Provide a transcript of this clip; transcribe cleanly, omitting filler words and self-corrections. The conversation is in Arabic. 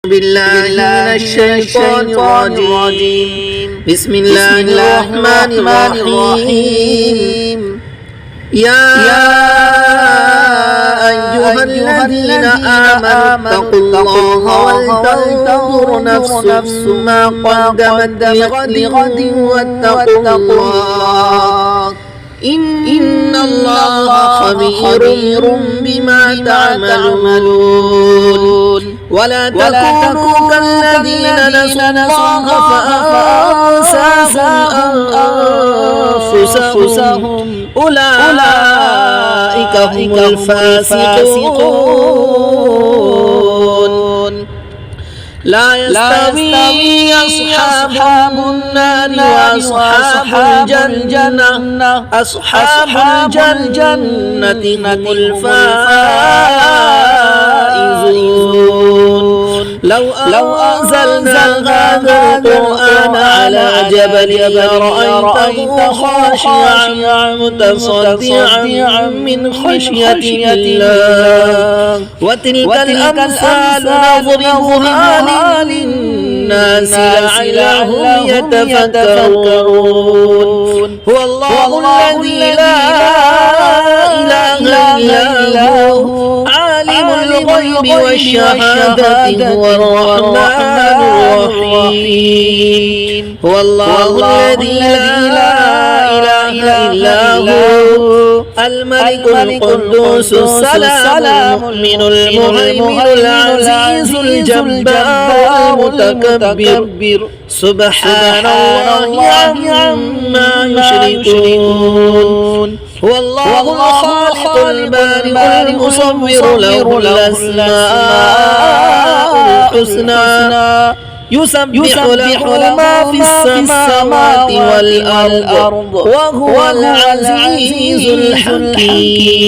بالله من الشيطان الرجيم. بسم الله الرحمن الرحيم. يا أيها الذين آمنوا اتقوا الله ولتنظر نفس ما قدمت لغد واتقوا الله إن الله خبير بما تعملون. ولا تكونوا كالذين نسوا الله فأنساهم أنفسهم أولئك هم الفاسقون. لا يستوي أصحاب النار وأصحاب الجنة. أصحاب الجنة هم الفائزون. لو أنزلنا هذا القرآن على جبل لرأيته خاشعا متصدعا من خشية الله. وتلك الأمثال نضربها للناس لعلهم يتفكرون. هو الله الذي لا إله إلا هو عالم الغيب والشهادة هو الرحمن الرحيم. هو الله الذي لا إله إلا هو الملك القدوس السلام المؤمن المهيمن العزيز الجبار المتكبر سبحان الله عما يشركون. هو الله الخالق البارئ المصور له الأسماء الحسنى يسبح له ما في السماوات والأرض وهو العزيز الحكيم.